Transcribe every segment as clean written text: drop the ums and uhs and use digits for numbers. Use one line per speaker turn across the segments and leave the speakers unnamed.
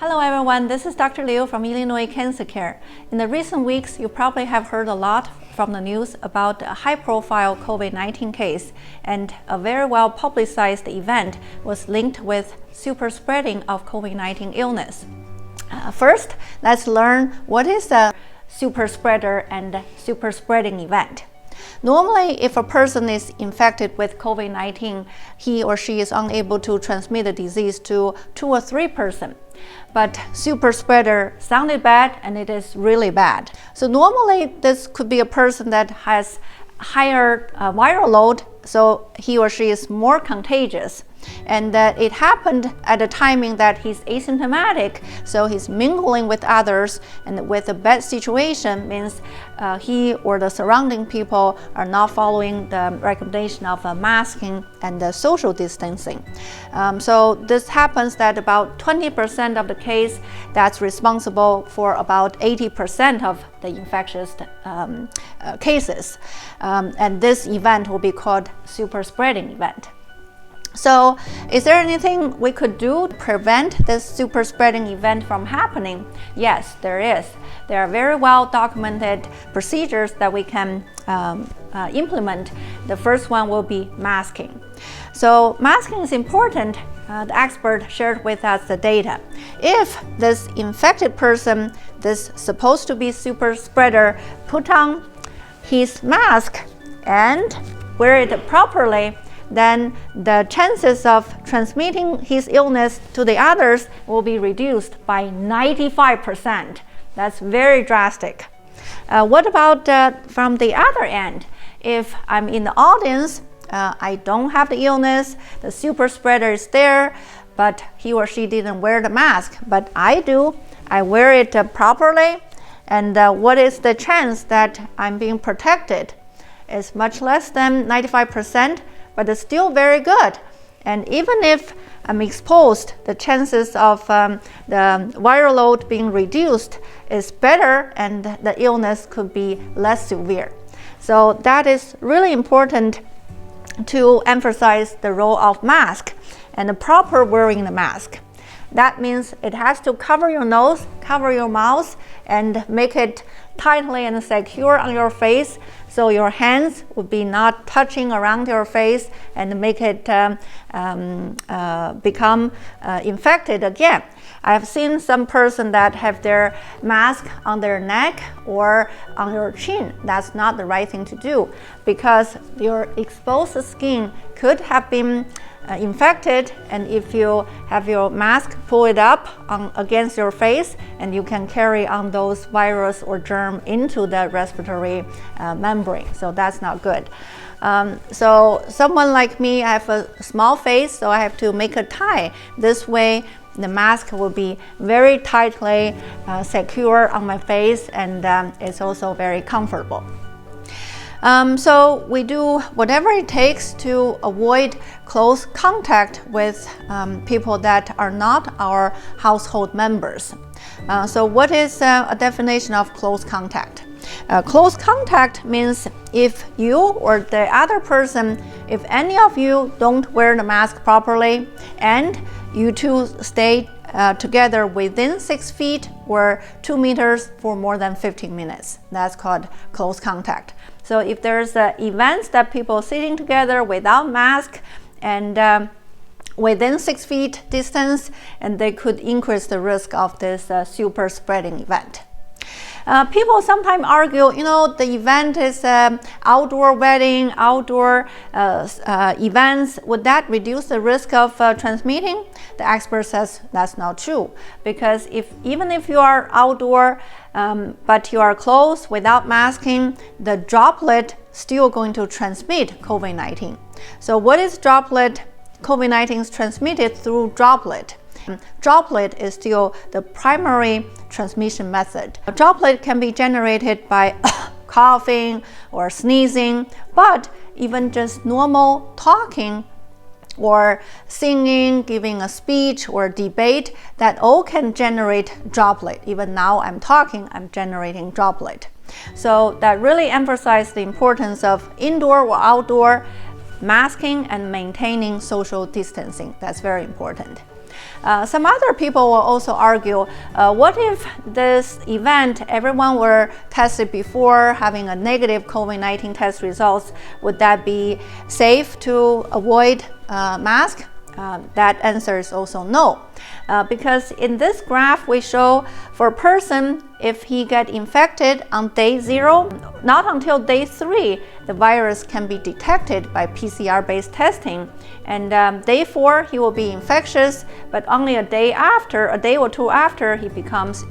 Hello everyone, this is Dr. Liu from Illinois Cancer Care. In the recent weeks, you probably have heard a lot from the news about a high-profile COVID-19 case, and a very well-publicized event was linked with super spreading of COVID-19 illness. First, let's learn what is a super spreader and super spreading event. Normally, if a person is infected with COVID-19, he or she is unable to transmit the disease to 2 or 3 persons. But super spreader sounded bad, and it is really bad. So normally, this could be a person that has higher viral load, so he or she is more contagious. And it happened at a timing that he's asymptomatic, so he's mingling with others, and with a bad situation means he or the surrounding people are not following the recommendation of masking and social distancing. So this happens that about 20% of the case that's responsible for about 80% of the infectious cases. And this event will be called super spreading event. So, is there anything we could do to prevent this super spreading event from happening? Yes, there is. There are very well documented procedures that we can implement. The first one will be masking. So, masking is important. The expert shared with us the data. If this infected person, this supposed to be super spreader, put on his mask and wear it properly, then the chances of transmitting his illness to the others will be reduced by 95%. That's very drastic. What about from the other end? If I'm in the audience, I don't have the illness, the super spreader is there, but he or she didn't wear the mask, but I do. I wear it properly, and what is the chance that I'm being protected? It's much less than 95%. But it's still very good. And even if I'm exposed, the chances of the viral load being reduced is better, and the illness could be less severe. So that is really important to emphasize the role of mask and the proper wearing the mask. That means it has to cover your nose, cover your mouth, and make it tightly and secure on your face, so your hands would be not touching around your face and make it become infected again. I have seen some person that have their mask on their neck or on your chin. That's not the right thing to do, because your exposed skin could have been infected, and if you have your mask, pull it up against your face, and you can carry on those virus or germ into the respiratory membrane. So that's not good. So someone like me, I have a small face, so I have to make a tie. This way the mask will be very tightly secure on my face, and it's also very comfortable. So we do whatever it takes to avoid close contact with people that are not our household members. So what is a definition of close contact? Close contact means if you or the other person, if any of you don't wear the mask properly, and you two stay together within 6 feet or 2 meters for more than 15 minutes. That's called close contact. So if there's events that people sitting together without mask and within 6 feet distance, and they could increase the risk of this super spreading event. People sometimes argue, the event is outdoor wedding, outdoor events. Would that reduce the risk of transmitting? The expert says that's not true, because even if you are outdoor, but you are close without masking, the droplet still going to transmit COVID-19. So what is droplet? COVID-19 is transmitted through droplet. Droplet is still the primary transmission method. A droplet can be generated by coughing or sneezing, but even just normal talking or singing, giving a speech or debate, that all can generate droplet. Even now I'm talking, I'm generating droplet. So that really emphasizes the importance of indoor or outdoor masking and maintaining social distancing. That's very important. Some other people will also argue, what if this event, everyone were tested before having a negative COVID-19 test results, would that be safe to avoid mask? That answer is also no, because in this graph we show for a person, if he get infected on day 0, not until day 3 the virus can be detected by PCR-based testing, and day 4 he will be infectious, but only a day or two after he becomes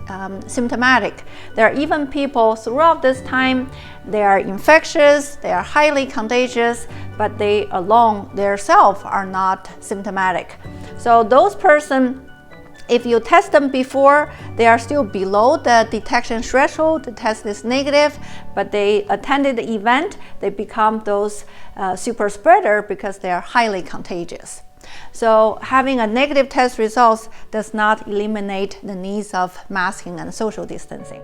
symptomatic. There are even people throughout this time, they are infectious, they are highly contagious, but they alone themselves are not symptomatic. So those persons, if you test them before, they are still below the detection threshold, the test is negative, but they attended the event, they become those super spreader because they are highly contagious. So having a negative test results does not eliminate the needs of masking and social distancing.